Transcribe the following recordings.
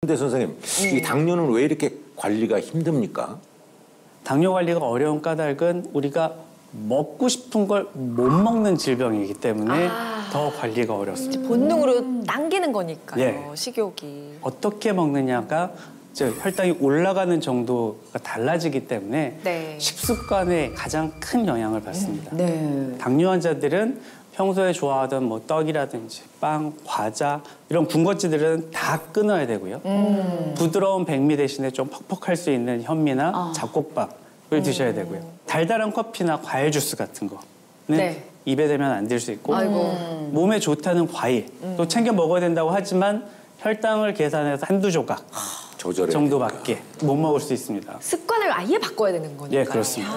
근데 선생님, 이 당뇨는 왜 이렇게 관리가 힘듭니까? 당뇨 관리가 어려운 까닭은 우리가 먹고 싶은 걸 못 먹는 질병이기 때문에 더 관리가 어렵습니다. 본능으로 당기는 거니까요, 예. 식욕이. 어떻게 먹느냐가 즉 혈당이 올라가는 정도가 달라지기 때문에 네. 식습관에 가장 큰 영향을 받습니다. 네. 당뇨 환자들은 평소에 좋아하던 뭐 떡이라든지 빵, 과자 이런 군것질들은 다 끊어야 되고요. 부드러운 백미 대신에 좀 퍽퍽할 수 있는 현미나 잡곡밥을 드셔야 되고요. 달달한 커피나 과일 주스 같은 거는 네. 입에 대면 안 될 수 있고 아이고. 몸에 좋다는 과일 또 챙겨 먹어야 된다고 하지만 혈당을 계산해서 한두 조각 조절해. 정도밖에 못 먹을 수 있습니다. 습관을 아예 바꿔야 되는 거니까요. 예, 그렇습니다.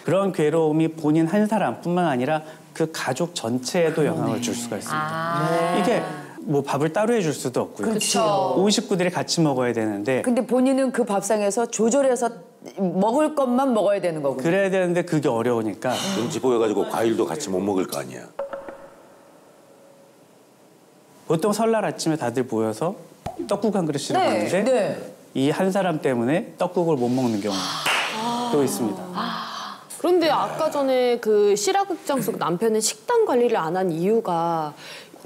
그런 괴로움이 본인 한 사람뿐만 아니라 그 가족 전체에도 영향을 줄 수가 있습니다. 이게 뭐 밥을 따로 해줄 수도 없고요. 그렇죠. 온 식구들이 같이 먹어야 되는데 근데 본인은 그 밥상에서 조절해서 먹을 것만 먹어야 되는 거군요. 그래야 되는데 그게 어려우니까 눈치 보여가지고 과일도 같이 못 먹을 거 아니야. 보통 설날 아침에 다들 모여서 떡국 한 그릇씩 먹는데 네. 이 한 사람 때문에 떡국을 못 먹는 경우도 있습니다. 그런데 아까 전에 그 실화극장 속 남편은 식단 관리를 안 한 이유가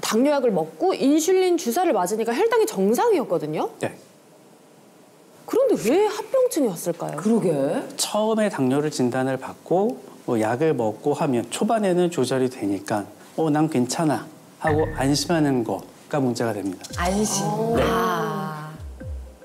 당뇨약을 먹고 인슐린 주사를 맞으니까 혈당이 정상이었거든요. 네. 그런데 왜 합병증이 왔을까요? 그러게. 처음에 당뇨를 진단을 받고 뭐 약을 먹고 하면 초반에는 조절이 되니까 난 괜찮아 하고 안심하는 거가 문제가 됩니다. 안심. 네. 아.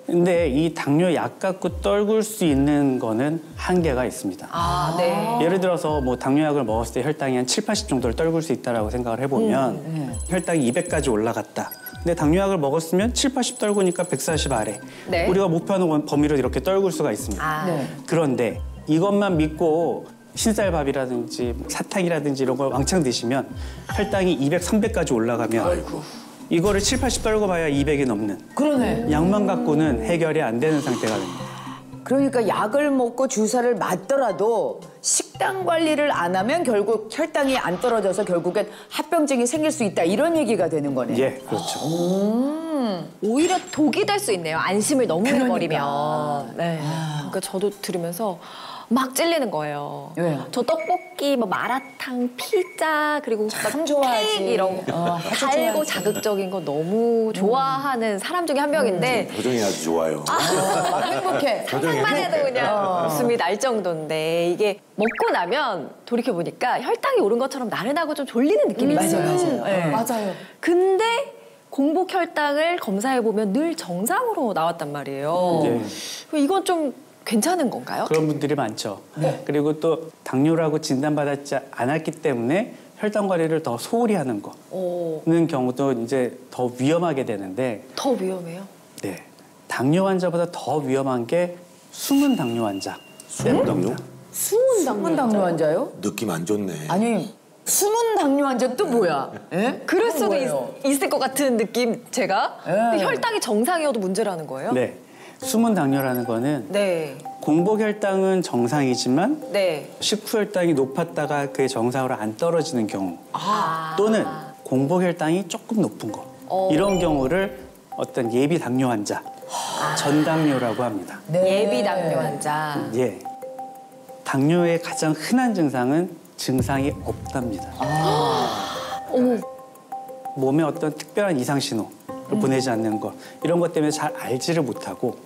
근데 이 당뇨 약 갖고 떨굴 수 있는 거는 한계가 있습니다. 아, 네. 예를 들어서 뭐 당뇨약을 먹었을 때 혈당이 한 7, 80 정도를 떨굴 수 있다고 생각을 해보면 혈당이 200까지 올라갔다. 근데 당뇨약을 먹었으면 7, 80 떨구니까 140 아래. 네. 우리가 목표하는 범위로 이렇게 떨굴 수가 있습니다. 아. 네. 그런데 이것만 믿고 흰쌀밥이라든지 사탕이라든지 이런 걸 왕창 드시면 혈당이 200, 300까지 올라가면 이거를 7, 80 떨고 봐야 200이 넘는 그러네. 약만 갖고는 해결이 안 되는 상태가 됩니다. 그러니까 약을 먹고 주사를 맞더라도 식단 관리를 안 하면 결국 혈당이 안 떨어져서 결국엔 합병증이 생길 수 있다 이런 얘기가 되는 거네. 예, 그렇죠. 오히려 독이 될 수 있네요. 안심을 너무 그러니까. 해버리면. 네. 그러니까 저도 들으면서 막 찔리는 거예요. 왜요? 저 떡볶이, 뭐 마라탕, 피자, 그리고 참 좋아하지. 케이크 이런 거 아주 달고 좋아하지. 자극적인 거 너무 좋아하는 사람 중에 한 명인데 표정이 아주 좋아요. 행복해. 상상만 해도 그냥 웃음이 날 정도인데 이게 먹고 나면 돌이켜보니까 혈당이 오른 것처럼 나른하고 좀 졸리는 느낌이 있어요. 맞아요. 네. 맞아요. 근데 공복 혈당을 검사해보면 늘 정상으로 나왔단 말이에요. 네. 그럼 이건 좀 괜찮은 건가요? 그런 분들이 많죠. 그리고 또 당뇨라고 진단받았지 않았기 때문에 혈당 관리를 더 소홀히 하는 거는 경우도 이제 더 위험하게 되는데 더 위험해요? 네. 당뇨 환자보다 더 위험한 게 숨은 당뇨 환자. 숨은 당뇨? 숨은 숨은 당뇨 환자요? 느낌 안 좋네. 아니 숨은 당뇨 환자 또 뭐야? 예? 그럴 수도 뭐예요? 있을 것 같은 느낌 제가. 근데 예. 혈당이 정상이어도 문제라는 거예요? 네. 숨은 당뇨라는 거는 네. 공복 혈당은 정상이지만 네. 식후 혈당이 높았다가 그게 정상으로 안 떨어지는 경우 또는 공복 혈당이 조금 높은 거 이런 경우를 어떤 예비 당뇨 환자, 전당뇨라고 합니다. 네. 예비 당뇨 환자. 예. 당뇨의 가장 흔한 증상은 증상이 없답니다. 몸에 어떤 특별한 이상 신호를 보내지 않는 것 이런 것 때문에 잘 알지를 못하고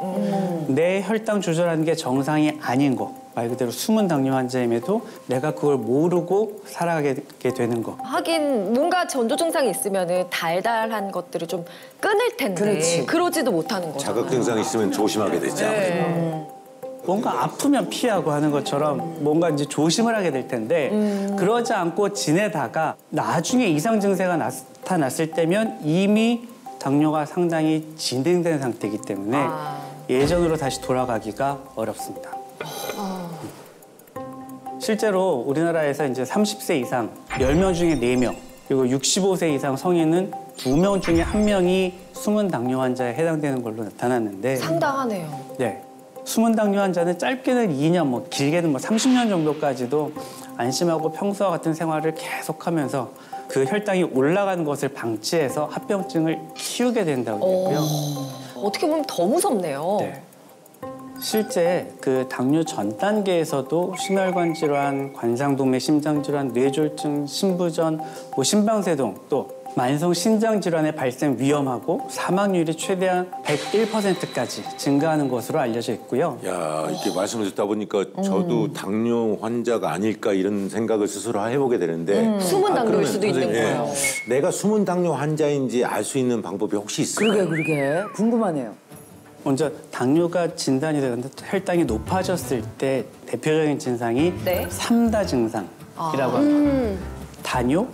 내 혈당 조절하는 게 정상이 아닌 거 말 그대로 숨은 당뇨 환자임에도 내가 그걸 모르고 살아가게 되는 거. 하긴 뭔가 전조 증상이 있으면은 달달한 것들을 좀 끊을 텐데 그렇지. 그러지도 못하는 거잖아요. 자극 증상 있으면 조심하게 되지. 아무래도. 뭔가 아프면 피하고 하는 것처럼 뭔가 이제 조심을 하게 될 텐데 그러지 않고 지내다가 나중에 이상 증세가 나타났을 때면 이미 당뇨가 상당히 진행된 상태이기 때문에 예전으로 다시 돌아가기가 어렵습니다. 실제로 우리나라에서 이제 30세 이상 10명 중에 4명 그리고 65세 이상 성인은 2명 중에 1명이 숨은 당뇨 환자에 해당되는 걸로 나타났는데 상당하네요. 네. 숨은 당뇨 환자는 짧게는 2년, 뭐 길게는 뭐 30년 정도까지도 안심하고 평소와 같은 생활을 계속하면서 그 혈당이 올라가는 것을 방치해서 합병증을 키우게 된다고 되고요. 어떻게 보면 더 무섭네요. 네. 실제 그 당뇨 전 단계에서도 심혈관 질환, 관상동맥 심장 질환, 뇌졸중, 심부전, 심방세동 또 만성 신장 질환의 발생 위험하고 사망률이 최대한 101%까지 증가하는 것으로 알려져 있고요. 야, 이렇게 말씀을 듣다 보니까 저도 당뇨 환자가 아닐까 이런 생각을 스스로 해보게 되는데 숨은 당뇨일 그러면 수도 있는 선생님, 거예요. 내가 숨은 당뇨 환자인지 알 수 있는 방법이 혹시 있을까요? 그러게 궁금하네요. 먼저 당뇨가 진단이 되는데 혈당이 높아졌을 때 대표적인 증상이 네. 3다 증상이라고 합니다. 당뇨,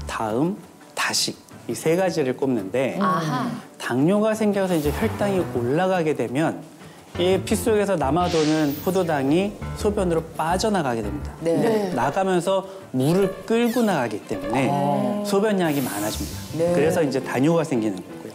다음, 다식 이 세 가지를 꼽는데 아하. 당뇨가 생겨서 이제 혈당이 올라가게 되면 이 피 속에서 남아도는 포도당이 소변으로 빠져나가게 됩니다. 네. 근데 나가면서 물을 끌고 나가기 때문에 소변량이 많아집니다. 네. 그래서 이제 당뇨가 생기는 거고요.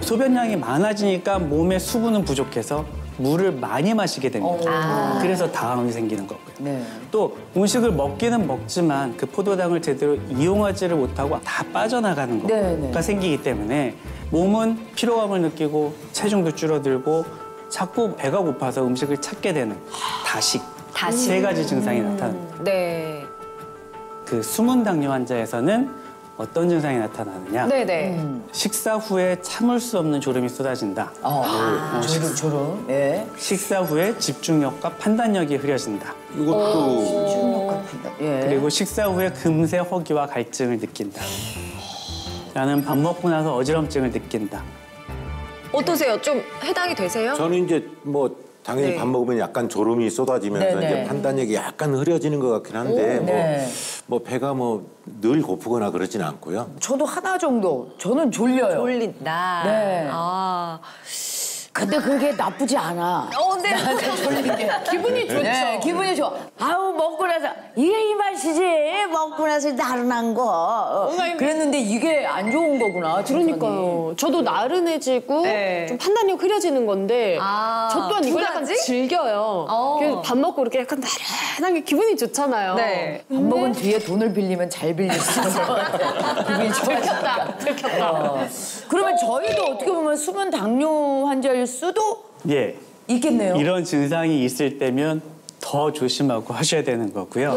소변량이 많아지니까 몸에 수분은 부족해서 물을 많이 마시게 됩니다. 그래서 다음이 생기는 거고요. 네. 또 음식을 먹기는 먹지만 그 포도당을 제대로 이용하지를 못하고 다 빠져나가는 거가 네. 생기기 때문에 몸은 피로감을 느끼고 체중도 줄어들고 자꾸 배가 고파서 음식을 찾게 되는 다식. 세 가지 증상이 나타납니다. 네. 그 숨은 당뇨 환자에서는 어떤 증상이 나타나느냐? 네네. 식사 후에 참을 수 없는 졸음이 쏟아진다. 주름. 예. 식사 후에 집중력과 판단력이 흐려진다. 이것도 예. 그리고 식사 후에 금세 허기와 갈증을 느낀다. 나는 밥 먹고 나서 어지럼증을 느낀다. 어떠세요? 좀 해당이 되세요? 저는 이제 뭐 당연히 네. 밥 먹으면 약간 졸음이 쏟아지면서 네네. 이제 판단력이 약간 흐려지는 것 같긴 한데 네. 뭐 배가 뭐 늘 고프거나 그러지는 않고요. 저도 하나 정도. 저는 졸려요. 졸린다. 네. 아. 근데 그게 나쁘지 않아. 네. 나한테 졸린 게. 기분이 좋죠. 네, 기분이 좋아. 아우 먹고 나서 이게 이 맛이지. 먹고 나서 나른한 거. 그랬는데 이게 안 좋은 거구나. 그러니까요. 저도 나른해지고 네. 좀 판단력 흐려지는 건데 아, 저 또한 두 이걸 약간 가지? 즐겨요. 그래서 밥 먹고 이렇게 약간 나른한 게 기분이 좋잖아요. 네. 밥 먹은 뒤에 돈을 빌리면 잘 빌릴 수 있어. 기분이 좋아진다. 들켰다. 그러면 저희도 어떻게 보면 숨은 당뇨 환자일 수도 예. 있겠네요. 이런 증상이 있을 때면 더 조심하고 하셔야 되는 거고요.